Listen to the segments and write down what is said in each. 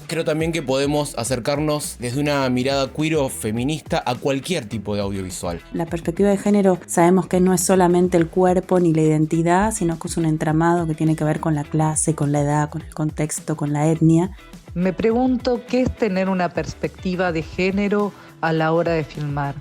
Creo también que podemos acercarnos desde una mirada queer o feminista a cualquier tipo de audiovisual. La perspectiva de género sabemos que no es solamente el cuerpo ni la identidad, sino que es un entramado que tiene que ver con la clase, con la edad, con el contexto, con la etnia. Me pregunto qué es tener una perspectiva de género a la hora de filmar.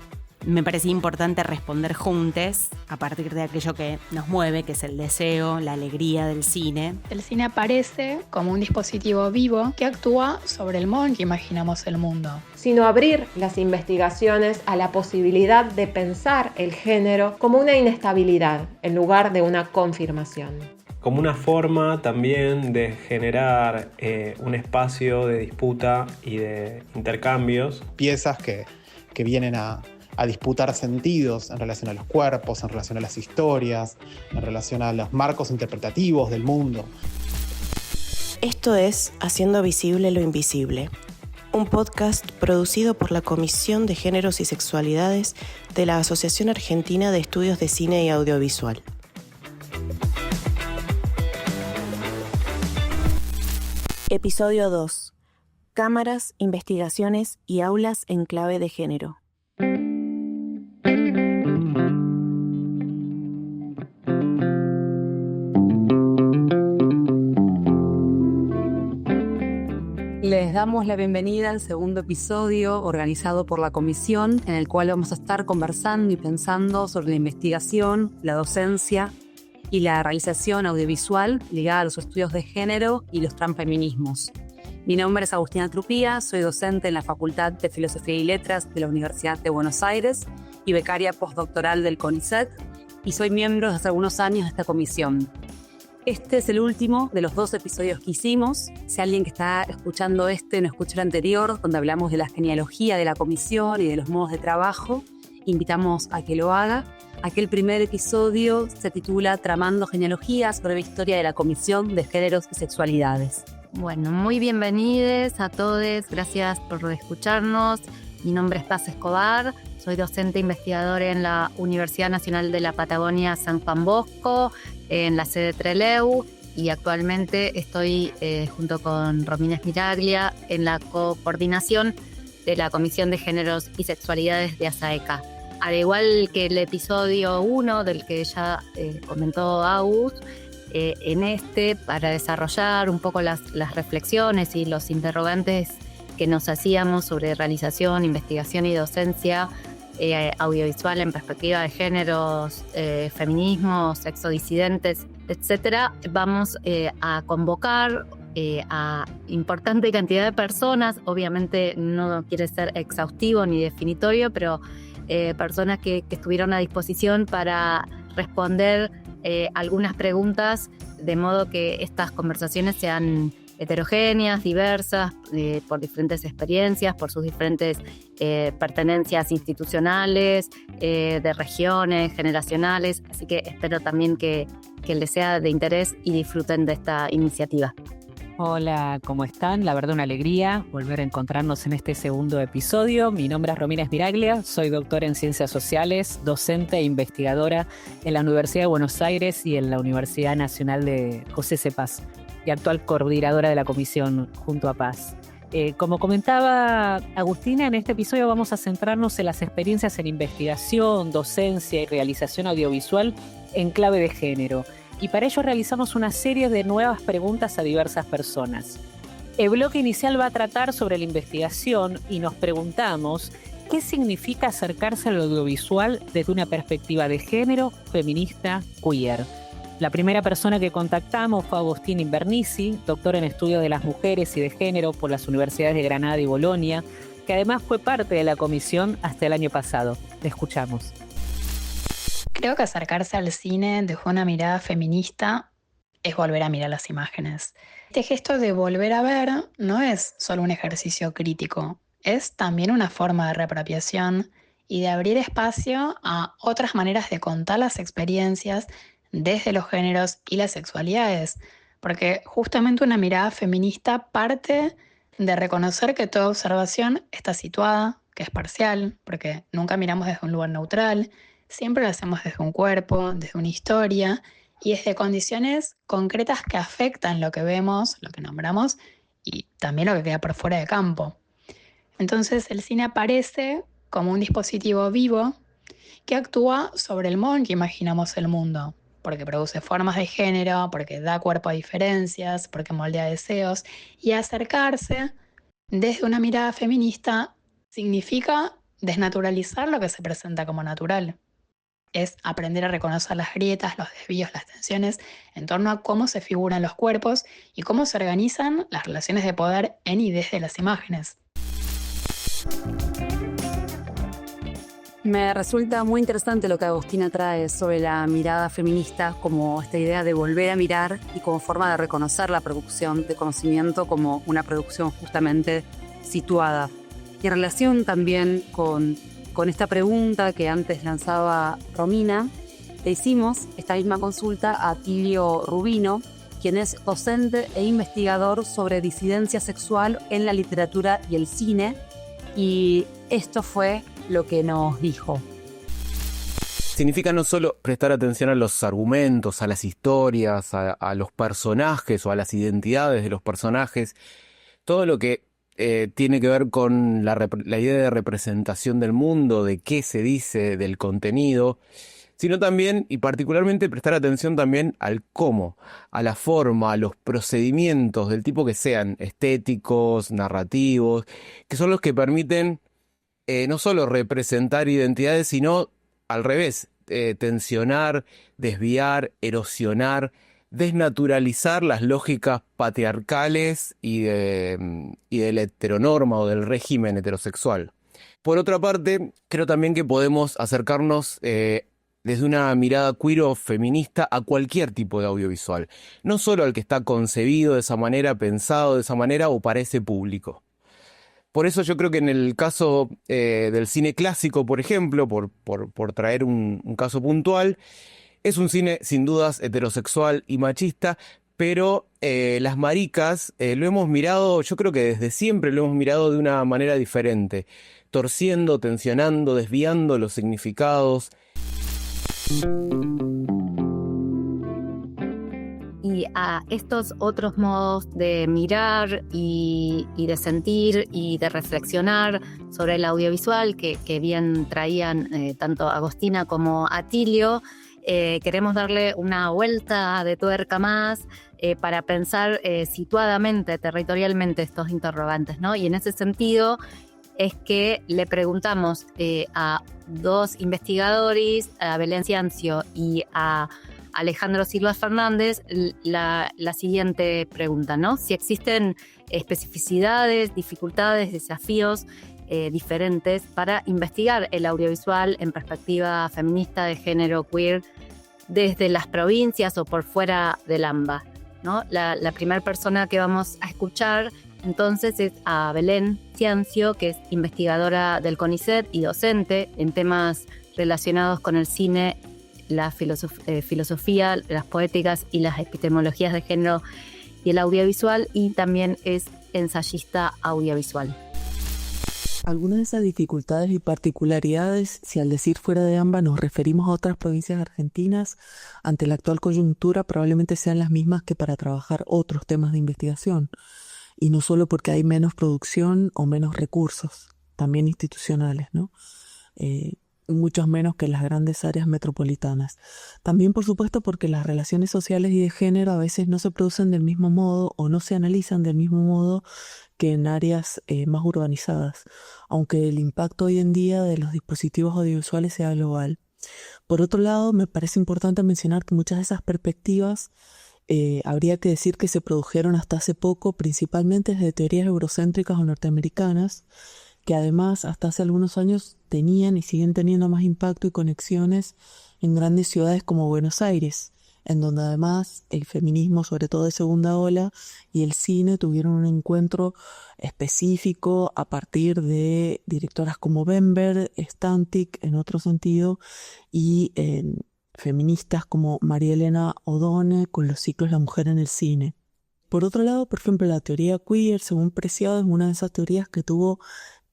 Me parecía importante responder juntos a partir de aquello que nos mueve, que es el deseo, la alegría del cine. El cine aparece como un dispositivo vivo que actúa sobre el modo en que imaginamos el mundo. Sino abrir las investigaciones a la posibilidad de pensar el género como una inestabilidad en lugar de una confirmación. Como una forma también de generar un espacio de disputa y de intercambios. Piezas que vienen a disputar sentidos en relación a los cuerpos, en relación a las historias, en relación a los marcos interpretativos del mundo. Esto es Haciendo Visible lo Invisible, un podcast producido por la Comisión de Géneros y Sexualidades de la Asociación Argentina de Estudios de Cine y Audiovisual. Episodio 2. Cámaras, investigaciones y aulas en clave de género. Les damos la bienvenida al segundo episodio organizado por la comisión, en el cual vamos a estar conversando y pensando sobre la investigación, la docencia y la realización audiovisual ligada a los estudios de género y los transfeminismos. Mi nombre es Agustina Trupía, soy docente en la Facultad de Filosofía y Letras de la Universidad de Buenos Aires y becaria postdoctoral del CONICET, y soy miembro desde hace algunos años de esta comisión. Este es el último de los 2 episodios que hicimos. Si alguien que está escuchando este no escuchó el anterior, donde hablamos de la genealogía de la comisión y de los modos de trabajo, invitamos a que lo haga. Aquel primer episodio se titula Tramando genealogías, breve historia de la Comisión de Géneros y Sexualidades. Bueno, muy bienvenidos a todos, gracias por escucharnos. Mi nombre es Paz Escobar, soy docente investigadora en la Universidad Nacional de la Patagonia San Juan Bosco, en la sede Trelew, y actualmente estoy junto con Romina Miraglia en la coordinación de la Comisión de Géneros y Sexualidades de ASAECA. Al igual que el episodio 1 del que ya comentó Agus, en este, para desarrollar un poco las reflexiones y los interrogantes que nos hacíamos sobre realización, investigación y docencia audiovisual en perspectiva de géneros, feminismos, sexodisidentes, etc., vamos a convocar a importante cantidad de personas. Obviamente no quiere ser exhaustivo ni definitorio, pero personas que estuvieron a disposición para responder algunas preguntas, de modo que estas conversaciones sean heterogéneas, diversas, por diferentes experiencias, por sus diferentes pertenencias institucionales, de regiones, generacionales. Así que espero también que les sea de interés y disfruten de esta iniciativa. Hola, ¿cómo están? La verdad, una alegría volver a encontrarnos en este segundo episodio. Mi nombre es Romina Miraglia, soy doctora en Ciencias Sociales, docente e investigadora en la Universidad de Buenos Aires y en la Universidad Nacional de José C. Paz, y actual coordinadora de la comisión junto a Paz. Como comentaba Agustina, en este episodio vamos a centrarnos en las experiencias en investigación, docencia y realización audiovisual en clave de género. Y para ello realizamos una serie de nuevas preguntas a diversas personas. El bloque inicial va a tratar sobre la investigación y nos preguntamos qué significa acercarse al audiovisual desde una perspectiva de género, feminista, queer. La primera persona que contactamos fue Agustín Invernizzi, doctor en estudios de las mujeres y de género por las universidades de Granada y Bolonia, que además fue parte de la comisión hasta el año pasado. Le escuchamos. Creo que acercarse al cine desde una mirada feminista es volver a mirar las imágenes. Este gesto de volver a ver no es solo un ejercicio crítico, es también una forma de reapropiación y de abrir espacio a otras maneras de contar las experiencias desde los géneros y las sexualidades, porque justamente una mirada feminista parte de reconocer que toda observación está situada, que es parcial, porque nunca miramos desde un lugar neutral, siempre lo hacemos desde un cuerpo, desde una historia, y desde condiciones concretas que afectan lo que vemos, lo que nombramos, y también lo que queda por fuera de campo. Entonces el cine aparece como un dispositivo vivo que actúa sobre el modo en que imaginamos el mundo, porque produce formas de género, porque da cuerpo a diferencias, porque moldea deseos, y acercarse desde una mirada feminista significa desnaturalizar lo que se presenta como natural. Es aprender a reconocer las grietas, los desvíos, las tensiones en torno a cómo se figuran los cuerpos y cómo se organizan las relaciones de poder en y desde las imágenes. Me resulta muy interesante lo que Agustina trae sobre la mirada feminista, como esta idea de volver a mirar y como forma de reconocer la producción de conocimiento como una producción justamente situada. Y en relación también con esta pregunta que antes lanzaba Romina, le hicimos esta misma consulta a Atilio Rubino, quien es docente e investigador sobre disidencia sexual en la literatura y el cine, y esto fue lo que nos dijo. Significa no solo prestar atención a los argumentos, a las historias, a los personajes o a las identidades de los personajes, todo lo que tiene que ver con la idea de representación del mundo, de qué se dice, del contenido, sino también y particularmente prestar atención también al cómo, a la forma, a los procedimientos del tipo que sean estéticos, narrativos, que son los que permiten no solo representar identidades, sino al revés, tensionar, desviar, erosionar, desnaturalizar las lógicas patriarcales y de la heteronorma o del régimen heterosexual. Por otra parte, creo también que podemos acercarnos desde una mirada queer o feminista a cualquier tipo de audiovisual, no solo al que está concebido de esa manera, pensado de esa manera o para ese público. Por eso yo creo que en el caso del cine clásico, por ejemplo, por traer un caso puntual, es un cine sin dudas heterosexual y machista, pero Las Maricas lo hemos mirado, yo creo que desde siempre lo hemos mirado de una manera diferente, torciendo, tensionando, desviando los significados. Y a estos otros modos de mirar y de sentir y de reflexionar sobre el audiovisual que bien traían tanto Agustina como Atilio, queremos darle una vuelta de tuerca más para pensar situadamente, territorialmente estos interrogantes, ¿no? Y en ese sentido es que le preguntamos a dos investigadores, a Belén Ciancio y a Alejandro Silva Fernández, la siguiente pregunta, ¿no? Si existen especificidades, dificultades, desafíos diferentes para investigar el audiovisual en perspectiva feminista, de género, queer, desde las provincias o por fuera del AMBA, ¿no? La primera persona que vamos a escuchar entonces es a Belén Ciancio, que es investigadora del CONICET y docente en temas relacionados con el cine, la filosofía, las poéticas y las epistemologías de género y el audiovisual, y también es ensayista audiovisual. Algunas de esas dificultades y particularidades, si al decir fuera de AMBA nos referimos a otras provincias argentinas, ante la actual coyuntura probablemente sean las mismas que para trabajar otros temas de investigación. Y no solo porque hay menos producción o menos recursos, también institucionales, ¿no? Muchos menos que las grandes áreas metropolitanas. También, por supuesto, porque las relaciones sociales y de género a veces no se producen del mismo modo o no se analizan del mismo modo que en áreas más urbanizadas, aunque el impacto hoy en día de los dispositivos audiovisuales sea global. Por otro lado, me parece importante mencionar que muchas de esas perspectivas habría que decir que se produjeron hasta hace poco, principalmente desde teorías eurocéntricas o norteamericanas, que además hasta hace algunos años tenían y siguen teniendo más impacto y conexiones en grandes ciudades como Buenos Aires, en donde además el feminismo, sobre todo de segunda ola, y el cine tuvieron un encuentro específico a partir de directoras como Bember, Stantic en otro sentido, y feministas como María Elena O'Donnell con los ciclos La mujer en el cine. Por otro lado, por ejemplo, la teoría queer, según Preciado, es una de esas teorías que tuvo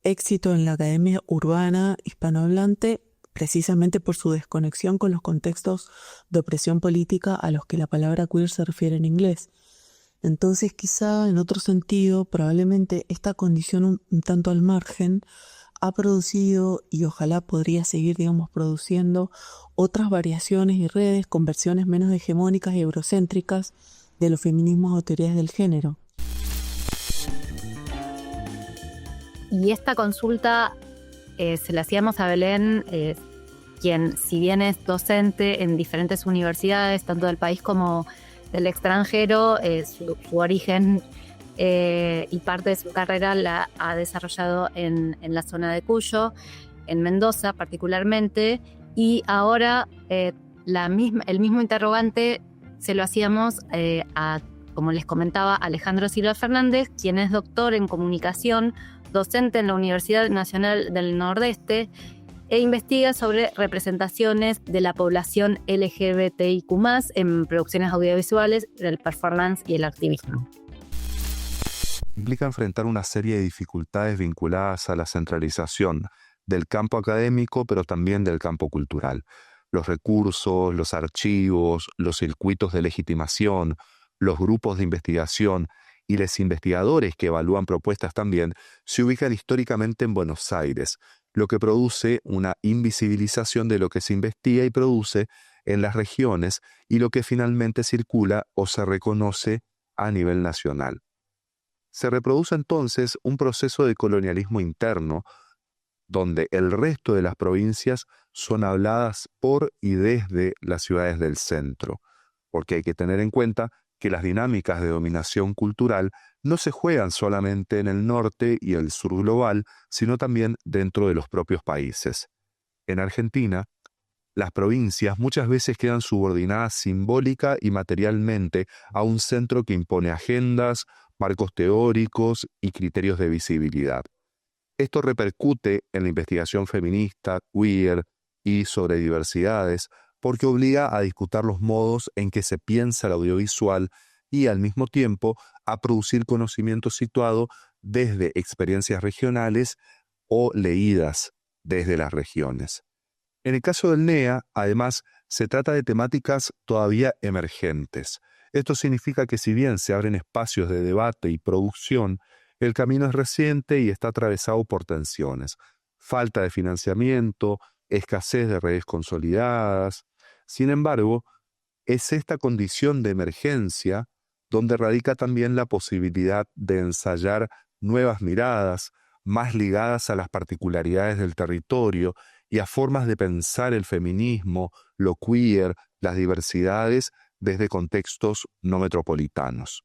éxito en la academia urbana hispanohablante, precisamente por su desconexión con los contextos de opresión política a los que la palabra queer se refiere en inglés. Entonces, quizá en otro sentido, probablemente esta condición un tanto al margen ha producido y ojalá podría seguir, produciendo otras variaciones y redes con versiones menos hegemónicas y eurocéntricas de los feminismos o teorías del género. Y esta consulta se la hacíamos a Belén, quien, si bien es docente en diferentes universidades, tanto del país como del extranjero, su origen y parte de su carrera la ha desarrollado en la zona de Cuyo, en Mendoza particularmente, y ahora el mismo interrogante se lo hacíamos a, como les comentaba, Alejandro Silva Fernández, quien es doctor en comunicación, docente en la Universidad Nacional del Nordeste, e investiga sobre representaciones de la población LGBTIQ+, en producciones audiovisuales, el performance y el activismo. Implica enfrentar una serie de dificultades vinculadas a la centralización del campo académico, pero también del campo cultural. Los recursos, los archivos, los circuitos de legitimación, los grupos de investigación y los investigadores que evalúan propuestas también se ubican históricamente en Buenos Aires, lo que produce una invisibilización de lo que se investiga y produce en las regiones y lo que finalmente circula o se reconoce a nivel nacional. Se reproduce entonces un proceso de colonialismo interno donde el resto de las provincias son habladas por y desde las ciudades del centro, porque hay que tener en cuenta que las dinámicas de dominación cultural no se juegan solamente en el norte y el sur global, sino también dentro de los propios países. En Argentina, las provincias muchas veces quedan subordinadas simbólica y materialmente a un centro que impone agendas, marcos teóricos y criterios de visibilidad. Esto repercute en la investigación feminista, queer y sobre diversidades, porque obliga a disputar los modos en que se piensa el audiovisual y al mismo tiempo a producir conocimiento situado desde experiencias regionales o leídas desde las regiones. En el caso del NEA, además, se trata de temáticas todavía emergentes. Esto significa que si bien se abren espacios de debate y producción, el camino es reciente y está atravesado por tensiones, falta de financiamiento, escasez de redes consolidadas. Sin embargo, es esta condición de emergencia donde radica también la posibilidad de ensayar nuevas miradas, más ligadas a las particularidades del territorio y a formas de pensar el feminismo, lo queer, las diversidades desde contextos no metropolitanos.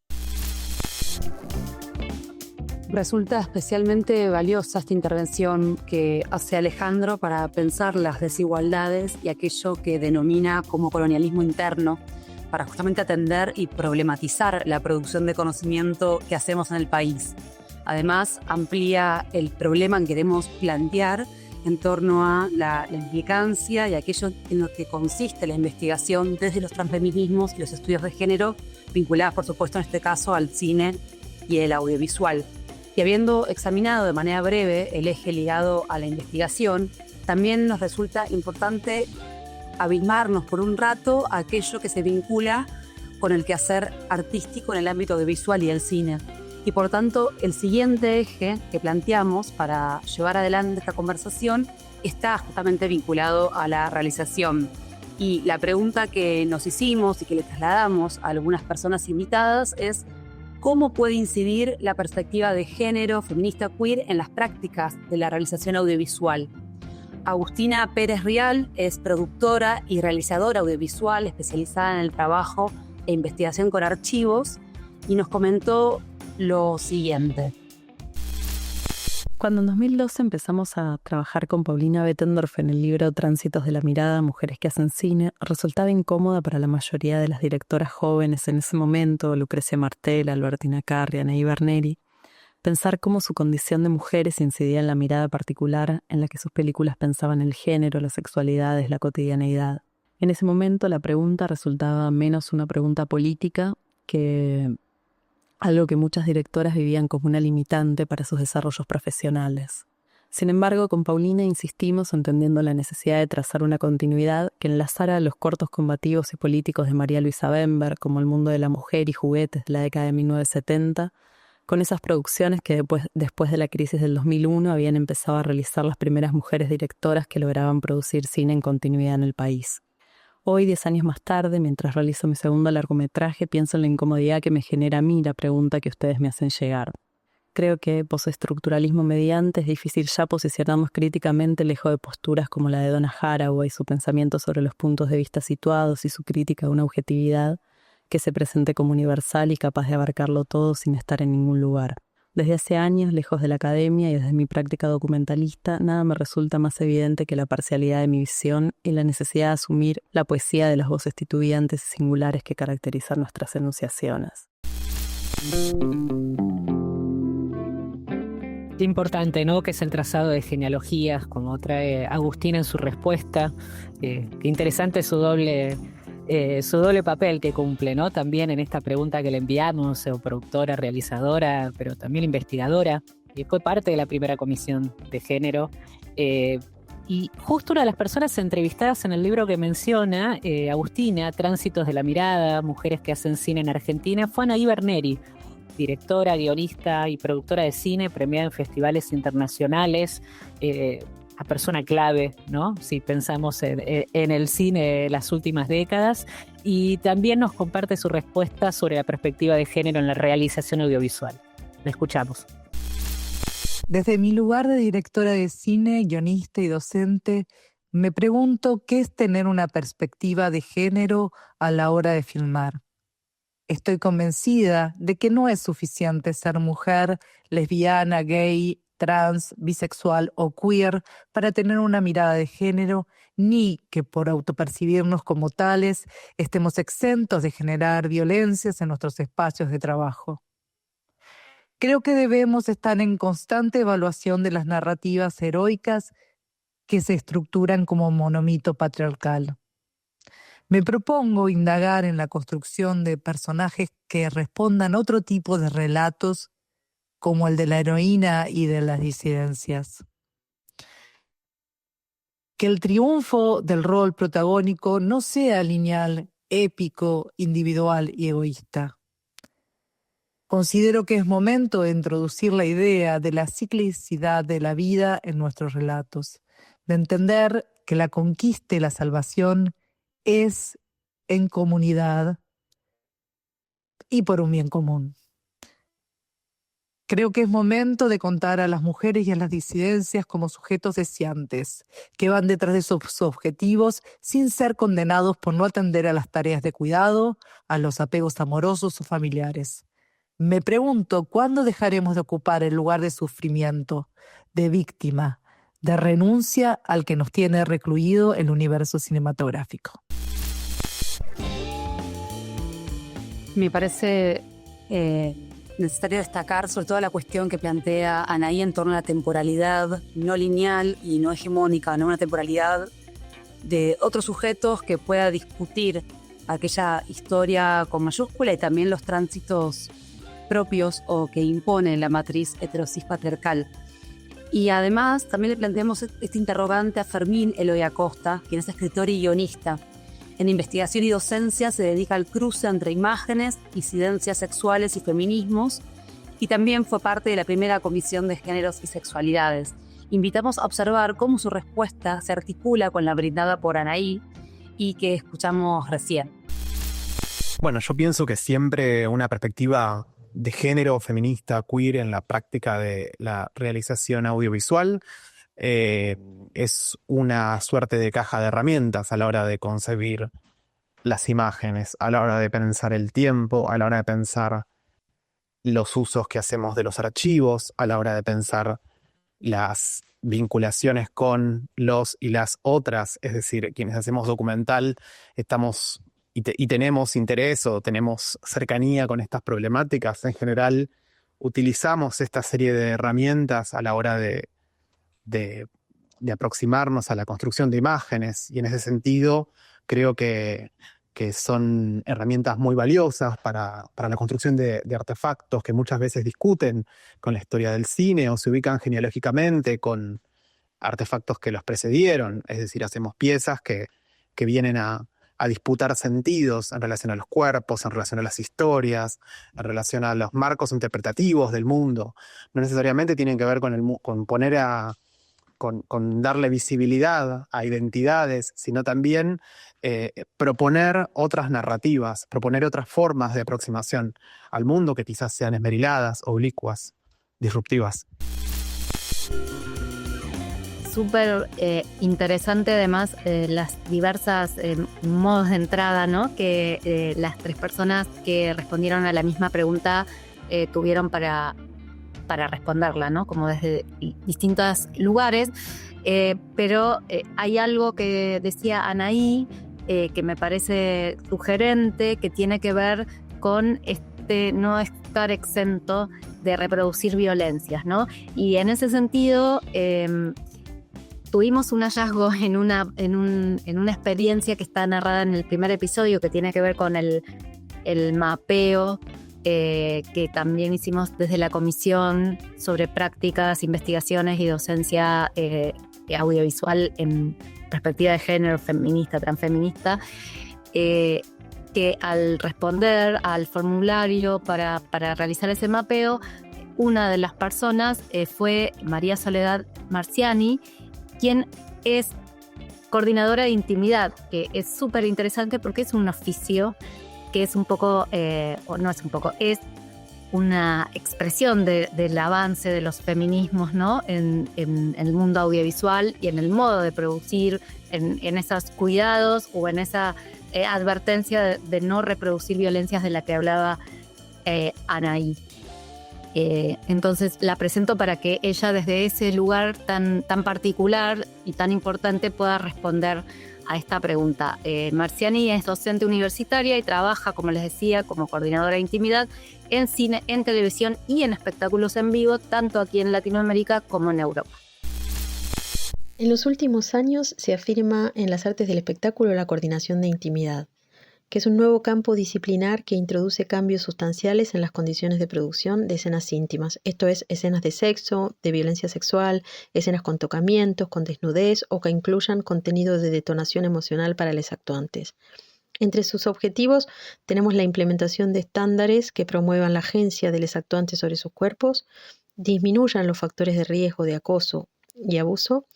Resulta especialmente valiosa esta intervención que hace Alejandro para pensar las desigualdades y aquello que denomina como colonialismo interno, para justamente atender y problematizar la producción de conocimiento que hacemos en el país. Además, amplía el problema que queremos plantear en torno a la implicancia y aquello en lo que consiste la investigación desde los transfeminismos y los estudios de género, vinculadas, por supuesto, en este caso al cine y el audiovisual. Y habiendo examinado de manera breve el eje ligado a la investigación, también nos resulta importante abismarnos por un rato a aquello que se vincula con el quehacer artístico en el ámbito audiovisual y el cine. Y por tanto, el siguiente eje que planteamos para llevar adelante esta conversación está justamente vinculado a la realización. Y la pregunta que nos hicimos y que le trasladamos a algunas personas invitadas es: ¿cómo puede incidir la perspectiva de género feminista queer en las prácticas de la realización audiovisual? Agustina Pérez Rial es productora y realizadora audiovisual especializada en el trabajo e investigación con archivos y nos comentó lo siguiente. Cuando en 2012 empezamos a trabajar con Paulina Bettendorf en el libro Tránsitos de la mirada, mujeres que hacen cine, resultaba incómoda para la mayoría de las directoras jóvenes en ese momento, Lucrecia Martel, Albertina Carri, Anaí Berneri, pensar cómo su condición de mujeres incidía en la mirada particular en la que sus películas pensaban el género, las sexualidades, la cotidianeidad. En ese momento la pregunta resultaba menos una pregunta política que algo que muchas directoras vivían como una limitante para sus desarrollos profesionales. Sin embargo, con Paulina insistimos entendiendo la necesidad de trazar una continuidad que enlazara los cortos combativos y políticos de María Luisa Bember, como El mundo de la mujer y Juguetes de la década de 1970, con esas producciones que después de la crisis del 2001 habían empezado a realizar las primeras mujeres directoras que lograban producir cine en continuidad en el país. Hoy, 10 años más tarde, mientras realizo mi segundo largometraje, pienso en la incomodidad que me genera a mí la pregunta que ustedes me hacen llegar. Creo que, postestructuralismo mediante, es difícil ya posicionarnos críticamente lejos de posturas como la de Donna Haraway y su pensamiento sobre los puntos de vista situados y su crítica a una objetividad que se presente como universal y capaz de abarcarlo todo sin estar en ningún lugar. Desde hace años, lejos de la academia y desde mi práctica documentalista, nada me resulta más evidente que la parcialidad de mi visión y la necesidad de asumir la poesía de las voces titubeantes y singulares que caracterizan nuestras enunciaciones. Qué importante, ¿no? Que es el trazado de genealogías, como trae Agustina en su respuesta. Qué interesante su doble papel que cumple, ¿no? También en esta pregunta que le enviamos, productora, realizadora, pero también investigadora. Fue parte de la primera comisión de género. Y justo una de las personas entrevistadas en el libro que menciona, Agustina, Tránsitos de la mirada, mujeres que hacen cine en Argentina, fue Anaí Berneri, directora, guionista y productora de cine, premiada en festivales internacionales, a persona clave, ¿no? Si pensamos en el cine de las últimas décadas, y también nos comparte su respuesta sobre la perspectiva de género en la realización audiovisual. La escuchamos. Desde mi lugar de directora de cine, guionista y docente, me pregunto qué es tener una perspectiva de género a la hora de filmar. Estoy convencida de que no es suficiente ser mujer, lesbiana, gay, trans, bisexual o queer para tener una mirada de género, ni que por autopercibirnos como tales estemos exentos de generar violencias en nuestros espacios de trabajo. Creo que debemos estar en constante evaluación de las narrativas heroicas que se estructuran como monomito patriarcal. Me propongo indagar en la construcción de personajes que respondan a otro tipo de relatos como el de la heroína y de las disidencias. Que el triunfo del rol protagónico no sea lineal, épico, individual y egoísta. Considero que es momento de introducir la idea de la ciclicidad de la vida en nuestros relatos, de entender que la conquista y la salvación es en comunidad y por un bien común. Creo que es momento de contar a las mujeres y a las disidencias como sujetos deseantes, que van detrás de sus objetivos sin ser condenados por no atender a las tareas de cuidado, a los apegos amorosos o familiares. Me pregunto, ¿cuándo dejaremos de ocupar el lugar de sufrimiento, de víctima, de renuncia al que nos tiene recluido el universo cinematográfico? Me parece necesario destacar sobre todo la cuestión que plantea Anaí en torno a la temporalidad no lineal y no hegemónica, ¿no? Una temporalidad de otros sujetos que pueda discutir aquella historia con mayúscula y también los tránsitos propios o que impone la matriz heterosis patriarcal. Y además también le planteamos este interrogante a Fermín Eloy Acosta, quien es escritor y guionista. En investigación y docencia se dedica al cruce entre imágenes, disidencias sexuales y feminismos, y también fue parte de la primera comisión de géneros y sexualidades. Invitamos a observar cómo su respuesta se articula con la brindada por Anaí y que escuchamos recién. Bueno, yo pienso que siempre una perspectiva de género feminista, queer en la práctica de la realización audiovisual es una suerte de caja de herramientas a la hora de concebir las imágenes, a la hora de pensar el tiempo, a la hora de pensar los usos que hacemos de los archivos, a la hora de pensar las vinculaciones con los y las otras, es decir, quienes hacemos documental estamos y tenemos interés o tenemos cercanía con estas problemáticas. En general utilizamos esta serie de herramientas a la hora de aproximarnos a la construcción de imágenes, y en ese sentido creo que que son herramientas muy valiosas para la construcción de artefactos que muchas veces discuten con la historia del cine o se ubican genealógicamente con artefactos que los precedieron. Es decir, hacemos piezas que vienen a disputar sentidos en relación a los cuerpos, en relación a las historias, en relación a los marcos interpretativos del mundo. No necesariamente tienen que ver con poner con darle visibilidad a identidades, sino también proponer otras narrativas, proponer otras formas de aproximación al mundo que quizás sean esmeriladas, oblicuas, disruptivas. Súper interesante además las diversas modos de entrada, ¿no? que las tres personas que respondieron a la misma pregunta tuvieron para responderla, ¿no? Como desde distintos lugares, pero hay algo que decía Anaí que me parece sugerente, que tiene que ver con no estar exento de reproducir violencias, ¿no? Y en ese sentido tuvimos un hallazgo en una experiencia que está narrada en el primer episodio, que tiene que ver con el mapeo que también hicimos desde la Comisión sobre Prácticas, Investigaciones y Docencia Audiovisual en perspectiva de género, feminista, transfeminista, que al responder al formulario para realizar ese mapeo, una de las personas fue María Soledad Marciani, quien es coordinadora de intimidad, que es súper interesante porque es un oficio que es un poco, o no es un poco, es una expresión del avance de los feminismos, ¿no? en el mundo audiovisual y en el modo de producir, en esos cuidados o en esa advertencia de no reproducir violencias de la que hablaba Anaí. Entonces la presento para que ella desde ese lugar tan particular y tan importante pueda responder a esta pregunta. Marciani es docente universitaria y trabaja, como les decía, como coordinadora de intimidad en cine, en televisión y en espectáculos en vivo, tanto aquí en Latinoamérica como en Europa. En los últimos años se afirma en las artes del espectáculo la coordinación de intimidad, que es un nuevo campo disciplinar que introduce cambios sustanciales en las condiciones de producción de escenas íntimas, esto es, escenas de sexo, de violencia sexual, escenas con tocamientos, con desnudez o que incluyan contenido de detonación emocional para los actuantes. Entre sus objetivos tenemos la implementación de estándares que promuevan la agencia de los actuantes sobre sus cuerpos, disminuyan los factores de riesgo de acoso y abuso,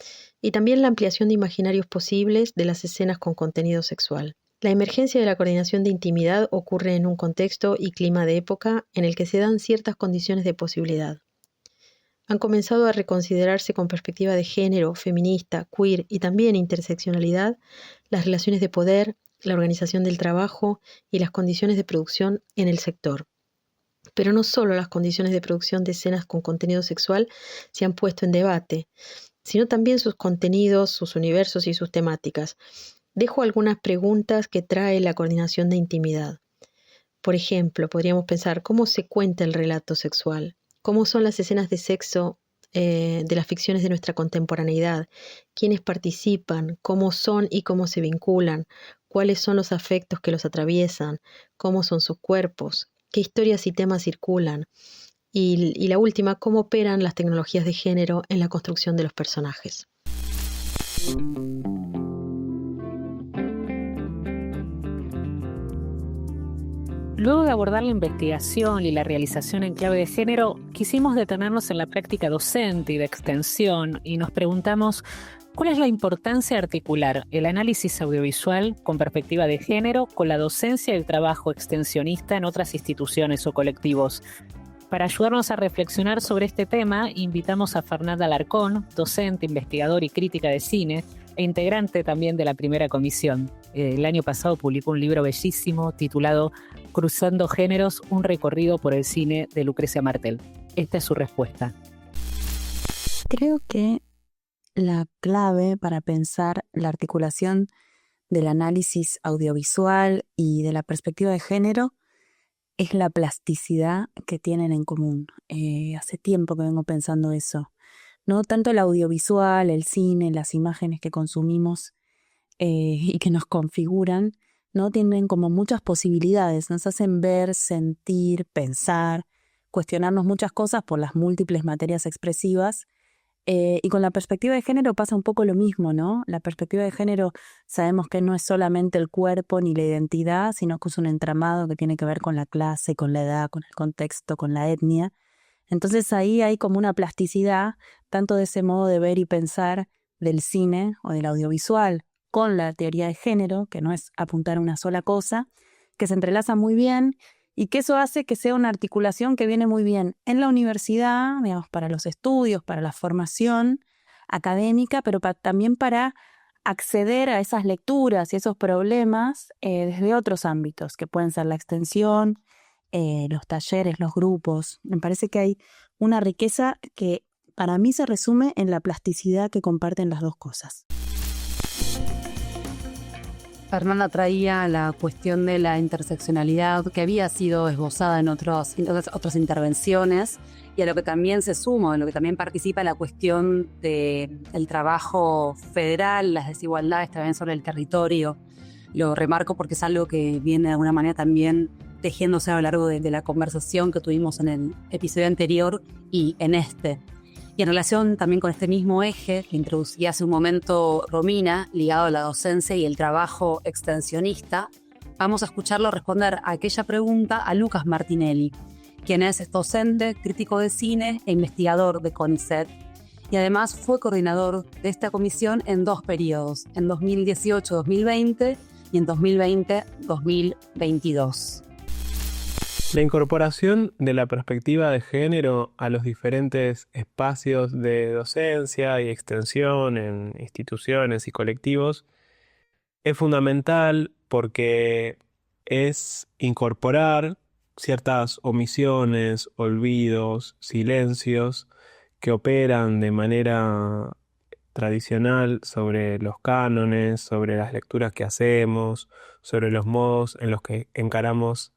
y también la ampliación de imaginarios posibles de las escenas con contenido sexual. La emergencia de la coordinación de intimidad ocurre en un contexto y clima de época en el que se dan ciertas condiciones de posibilidad. Han comenzado a reconsiderarse con perspectiva de género, feminista, queer y también interseccionalidad las relaciones de poder, la organización del trabajo y las condiciones de producción en el sector. Pero no solo las condiciones de producción de escenas con contenido sexual se han puesto en debate, sino también sus contenidos, sus universos y sus temáticas. Dejo algunas preguntas que trae la coordinación de intimidad. Por ejemplo, podríamos pensar cómo se cuenta el relato sexual, cómo son las escenas de sexo de las ficciones de nuestra contemporaneidad, quiénes participan, cómo son y cómo se vinculan, cuáles son los afectos que los atraviesan, cómo son sus cuerpos, qué historias y temas circulan, y la última, cómo operan las tecnologías de género en la construcción de los personajes. Luego de abordar la investigación y la realización en clave de género, quisimos detenernos en la práctica docente y de extensión y nos preguntamos cuál es la importancia de articular el análisis audiovisual con perspectiva de género con la docencia y el trabajo extensionista en otras instituciones o colectivos. Para ayudarnos a reflexionar sobre este tema, invitamos a Fernanda Alarcón, docente, investigadora y crítica de cine, e integrante también de la primera comisión. El año pasado publicó un libro bellísimo titulado Cruzando Géneros, un recorrido por el cine de Lucrecia Martel. Esta es su respuesta. Creo que la clave para pensar la articulación del análisis audiovisual y de la perspectiva de género es la plasticidad que tienen en común. Hace tiempo que vengo pensando eso. No tanto el audiovisual, el cine, las imágenes que consumimos y que nos configuran, ¿no? Tienen como muchas posibilidades, nos hacen ver, sentir, pensar, cuestionarnos muchas cosas por las múltiples materias expresivas. Y con la perspectiva de género pasa un poco lo mismo, ¿no? La perspectiva de género sabemos que no es solamente el cuerpo ni la identidad, sino que es un entramado que tiene que ver con la clase, con la edad, con el contexto, con la etnia. Entonces ahí hay como una plasticidad, tanto de ese modo de ver y pensar del cine o del audiovisual con la teoría de género, que no es apuntar a una sola cosa, que se entrelaza muy bien y que eso hace que sea una articulación que viene muy bien en la universidad, digamos, para los estudios, para la formación académica, pero también para acceder a esas lecturas y esos problemas desde otros ámbitos, que pueden ser la extensión, los talleres, los grupos. Me parece que hay una riqueza que para mí se resume en la plasticidad que comparten las dos cosas. Fernanda traía la cuestión de la interseccionalidad que había sido esbozada en otras intervenciones, y a lo que también se suma, en lo que también participa la cuestión del trabajo federal, las desigualdades también sobre el territorio. Lo remarco porque es algo que viene de alguna manera también tejiéndose a lo largo de la conversación que tuvimos en el episodio anterior y en este. Y en relación también con este mismo eje que introducía hace un momento Romina, ligado a la docencia y el trabajo extensionista, vamos a escucharlo responder a aquella pregunta a Lucas Martinelli, quien es docente, crítico de cine e investigador de CONICET, y además fue coordinador de esta comisión en 2 periodos, en 2018-2020 y en 2020-2022. La incorporación de la perspectiva de género a los diferentes espacios de docencia y extensión en instituciones y colectivos es fundamental porque es incorporar ciertas omisiones, olvidos, silencios que operan de manera tradicional sobre los cánones, sobre las lecturas que hacemos, sobre los modos en los que encaramos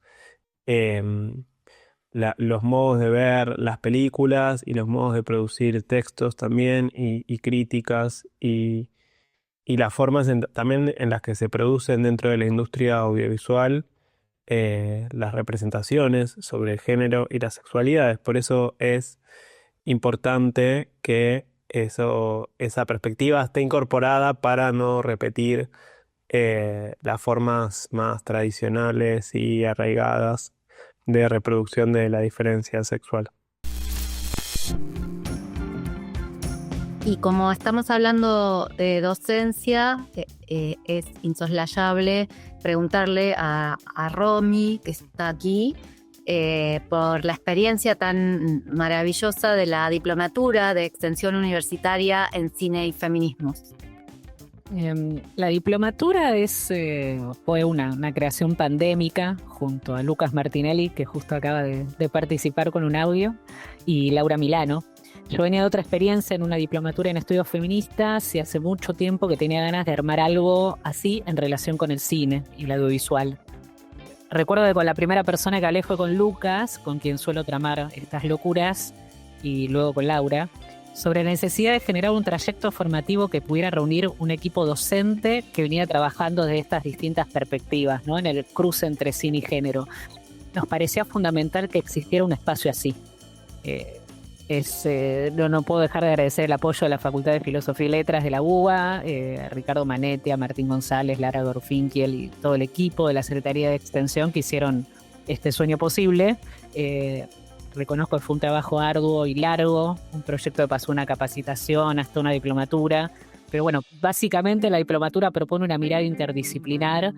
los modos de ver las películas y los modos de producir textos también y críticas y las formas también en las que se producen dentro de la industria audiovisual las representaciones sobre el género y las sexualidades. Por eso es importante que esa perspectiva esté incorporada para no repetir las formas más tradicionales y arraigadas de reproducción de la diferencia sexual. Y como estamos hablando de docencia, es insoslayable preguntarle a Romy, que está aquí, por la experiencia tan maravillosa de la diplomatura de extensión universitaria en cine y feminismos. La diplomatura fue una creación pandémica junto a Lucas Martinelli, que justo acaba de participar con un audio, y Laura Milano. Yo venía de otra experiencia en una diplomatura en estudios feministas y hace mucho tiempo que tenía ganas de armar algo así en relación con el cine y el audiovisual. Recuerdo que con la primera persona que hablé fue con Lucas, con quien suelo tramar estas locuras, y luego con Laura, sobre la necesidad de generar un trayecto formativo que pudiera reunir un equipo docente que venía trabajando desde estas distintas perspectivas, ¿no? En el cruce entre cine y género. Nos parecía fundamental que existiera un espacio así. No puedo dejar de agradecer el apoyo de la Facultad de Filosofía y Letras de la UBA, a Ricardo Manetti, a Martín González, Lara Gorfinkiel y todo el equipo de la Secretaría de Extensión que hicieron este sueño posible. Reconozco que fue un trabajo arduo y largo, un proyecto que pasó una capacitación hasta una diplomatura, pero bueno, básicamente la diplomatura propone una mirada interdisciplinar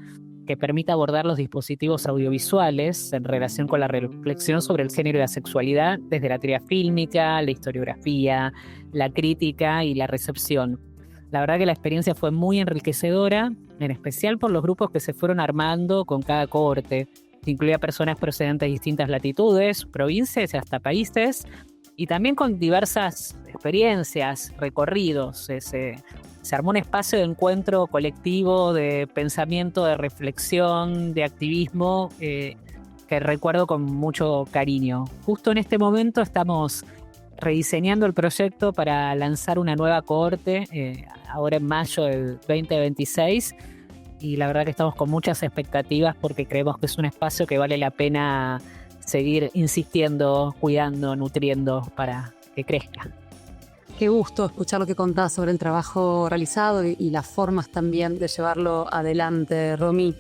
que permita abordar los dispositivos audiovisuales en relación con la reflexión sobre el género y la sexualidad desde la teoría fílmica, la historiografía, la crítica y la recepción. La verdad que la experiencia fue muy enriquecedora, en especial por los grupos que se fueron armando con cada cohorte. Incluía personas procedentes de distintas latitudes, provincias y hasta países, y también con diversas experiencias, recorridos. Se armó un espacio de encuentro colectivo, de pensamiento, de reflexión, de activismo, que recuerdo con mucho cariño. Justo en este momento estamos rediseñando el proyecto para lanzar una nueva cohorte, ahora en mayo del 2026, y la verdad que estamos con muchas expectativas porque creemos que es un espacio que vale la pena seguir insistiendo, cuidando, nutriendo para que crezca. Qué gusto escuchar lo que contás sobre el trabajo realizado y las formas también de llevarlo adelante, Romy.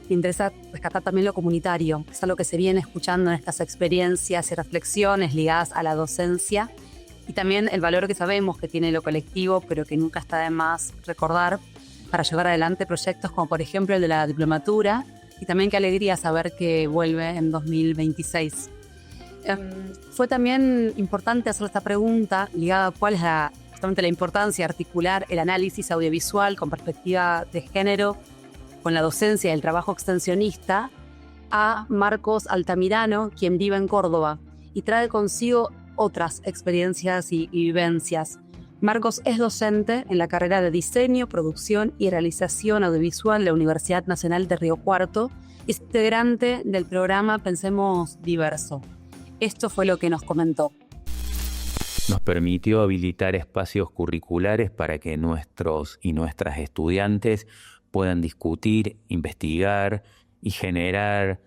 Me interesa rescatar también lo comunitario, es algo que se viene escuchando en estas experiencias y reflexiones ligadas a la docencia, y también el valor que sabemos que tiene lo colectivo, pero que nunca está de más recordar para llevar adelante proyectos como por ejemplo el de la diplomatura, y también qué alegría saber que vuelve en 2026. Fue también importante hacer esta pregunta ligada a cuál es justamente la importancia de articular el análisis audiovisual con perspectiva de género con la docencia y el trabajo extensionista, a Marcos Altamirano, quien vive en Córdoba y trae consigo otras experiencias y vivencias. Marcos es docente en la carrera de Diseño, Producción y Realización Audiovisual de la Universidad Nacional de Río Cuarto y es integrante del programa Pensemos Diverso. Esto fue lo que nos comentó. Nos permitió habilitar espacios curriculares para que nuestros y nuestras estudiantes puedan discutir, investigar y generar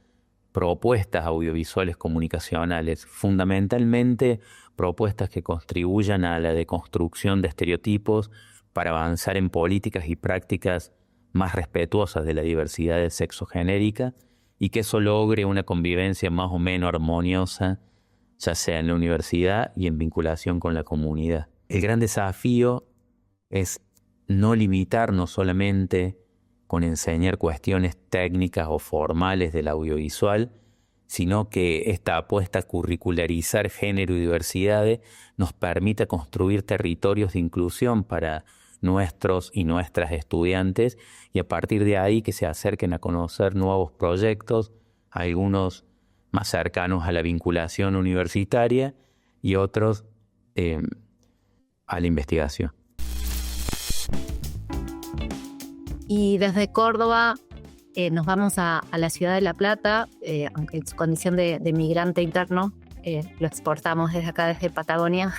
propuestas audiovisuales comunicacionales, fundamentalmente propuestas que contribuyan a la deconstrucción de estereotipos para avanzar en políticas y prácticas más respetuosas de la diversidad sexogenérica y que eso logre una convivencia más o menos armoniosa, ya sea en la universidad y en vinculación con la comunidad. El gran desafío es no limitarnos solamente con enseñar cuestiones técnicas o formales del audiovisual, sino que esta apuesta a curricularizar género y diversidades nos permita construir territorios de inclusión para nuestros y nuestras estudiantes y a partir de ahí que se acerquen a conocer nuevos proyectos, algunos más cercanos a la vinculación universitaria y otros a la investigación. Y desde Córdoba nos vamos a la ciudad de La Plata, aunque en su condición de migrante interno, lo exportamos desde acá, desde Patagonia.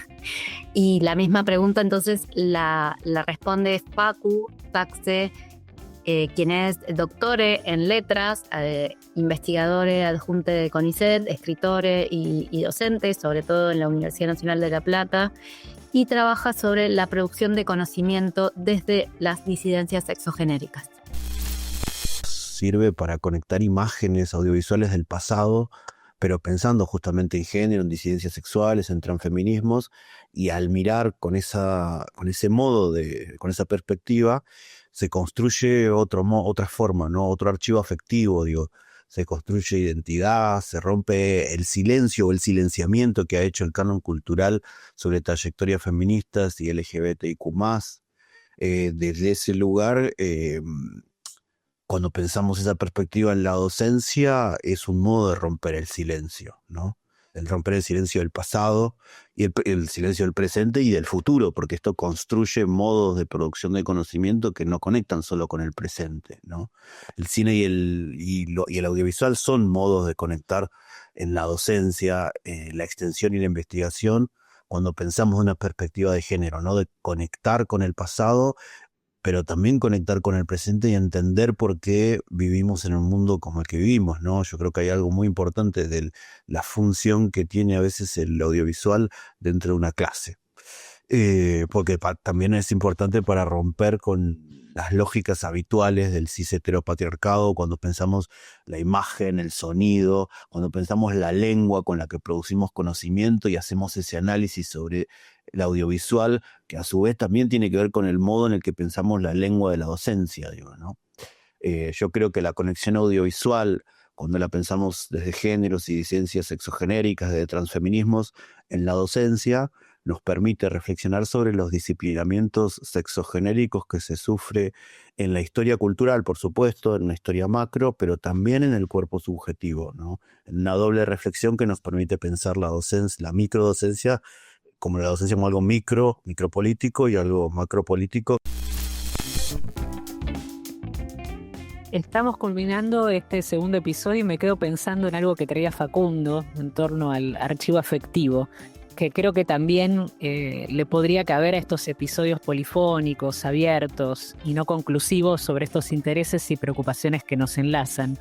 Y la misma pregunta entonces la responde Facu Taxe, quien es doctore en letras, investigadore adjunte de CONICET, escritore y docente, sobre todo en la Universidad Nacional de La Plata, y trabaja sobre la producción de conocimiento desde las disidencias sexogenéricas. Sirve para conectar imágenes audiovisuales del pasado, pero pensando justamente en género, en disidencias sexuales, en transfeminismos, y al mirar con ese modo, con esa perspectiva, se construye otra forma, ¿no? Otro archivo afectivo, digo. Se construye identidad, se rompe el silencio o el silenciamiento que ha hecho el canon cultural sobre trayectorias feministas y LGBTIQ+. Desde ese lugar, cuando pensamos esa perspectiva en la docencia, es un modo de romper el silencio, ¿no? El romper el silencio del pasado y el silencio del presente y del futuro, porque esto construye modos de producción de conocimiento que no conectan solo con el presente, ¿no? El cine y el audiovisual son modos de conectar en la docencia, la extensión y la investigación, cuando pensamos en una perspectiva de género, ¿no? De conectar con el pasado, pero también conectar con el presente y entender por qué vivimos en un mundo como el que vivimos, ¿no? Yo creo que hay algo muy importante de la función que tiene a veces el audiovisual dentro de una clase. Porque también es importante para romper con las lógicas habituales del cis heteropatriarcado, cuando pensamos la imagen, el sonido, cuando pensamos la lengua con la que producimos conocimiento y hacemos ese análisis sobre el audiovisual, que a su vez también tiene que ver con el modo en el que pensamos la lengua de la docencia, digo, ¿no? Yo creo que la conexión audiovisual, cuando la pensamos desde géneros y disidencias sexogenéricas, desde transfeminismos, en la docencia, nos permite reflexionar sobre los disciplinamientos sexogenéricos que se sufre en la historia cultural, por supuesto, en una historia macro, pero también en el cuerpo subjetivo, ¿no? En una doble reflexión que nos permite pensar la docencia, la microdocencia, como la docencia como algo micropolítico y algo macropolítico. Estamos culminando este segundo episodio y me quedo pensando en algo que traía Facundo en torno al archivo afectivo, que creo que también le podría caber a estos episodios polifónicos, abiertos y no conclusivos sobre estos intereses y preocupaciones que nos enlazan.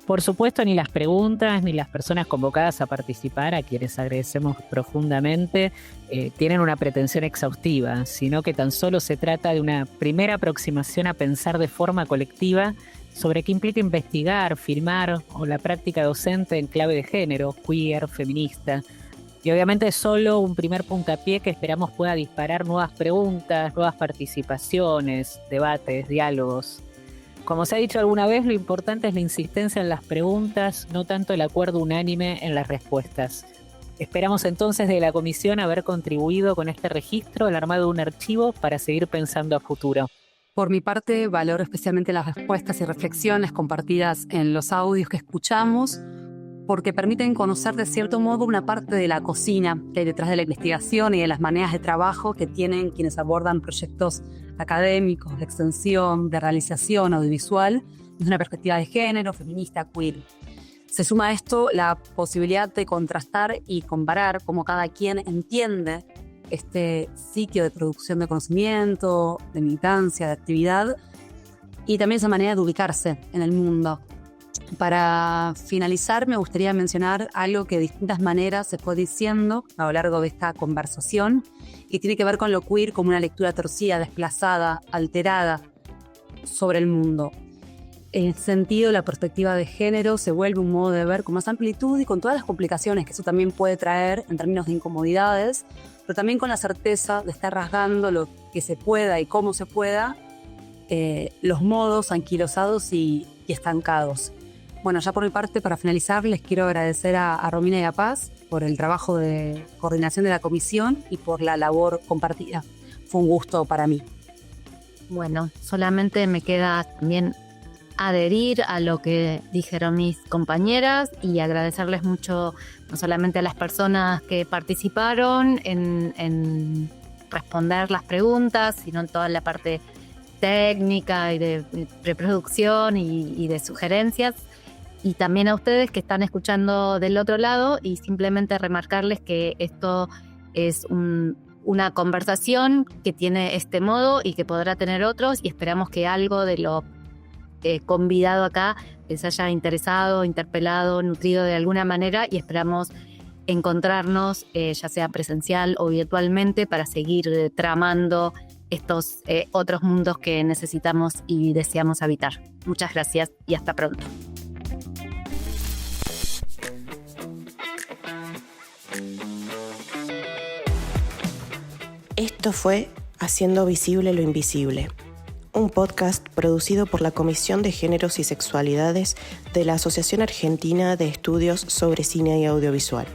Por supuesto, ni las preguntas ni las personas convocadas a participar, a quienes agradecemos profundamente, tienen una pretensión exhaustiva, sino que tan solo se trata de una primera aproximación a pensar de forma colectiva sobre qué implica investigar, filmar o la práctica docente en clave de género, queer, feminista. Y obviamente es solo un primer puntapié que esperamos pueda disparar nuevas preguntas, nuevas participaciones, debates, diálogos. Como se ha dicho alguna vez, lo importante es la insistencia en las preguntas, no tanto el acuerdo unánime en las respuestas. Esperamos entonces de la comisión haber contribuido con este registro al armado de un archivo para seguir pensando a futuro. Por mi parte, valoro especialmente las respuestas y reflexiones compartidas en los audios que escuchamos, porque permiten conocer de cierto modo una parte de la cocina que hay detrás de la investigación y de las maneras de trabajo que tienen quienes abordan proyectos académicos, de extensión, de realización audiovisual, desde una perspectiva de género, feminista, queer. Se suma a esto la posibilidad de contrastar y comparar cómo cada quien entiende este sitio de producción de conocimiento, de militancia, de actividad, y también esa manera de ubicarse en el mundo. Para finalizar, me gustaría mencionar algo que de distintas maneras se fue diciendo a lo largo de esta conversación y tiene que ver con lo queer como una lectura torcida, desplazada, alterada sobre el mundo. En ese sentido, la perspectiva de género se vuelve un modo de ver con más amplitud y con todas las complicaciones que eso también puede traer en términos de incomodidades, pero también con la certeza de estar rasgando lo que se pueda y cómo se pueda, los modos anquilosados y estancados. Bueno, ya por mi parte, para finalizar, les quiero agradecer a Romina y a Paz por el trabajo de coordinación de la comisión y por la labor compartida. Fue un gusto para mí. Bueno, solamente me queda también adherir a lo que dijeron mis compañeras y agradecerles mucho, no solamente a las personas que participaron en responder las preguntas, sino en toda la parte técnica y de preproducción y de sugerencias, y también a ustedes que están escuchando del otro lado, y simplemente remarcarles que esto es una conversación que tiene este modo y que podrá tener otros, y esperamos que algo de lo convidado acá les haya interesado, interpelado, nutrido de alguna manera, y esperamos encontrarnos ya sea presencial o virtualmente para seguir tramando estos otros mundos que necesitamos y deseamos habitar. Muchas gracias y hasta pronto. Esto fue Haciendo Visible lo Invisible, un podcast producido por la Comisión de Géneros y Sexualidades de la Asociación Argentina de Estudios sobre Cine y Audiovisual.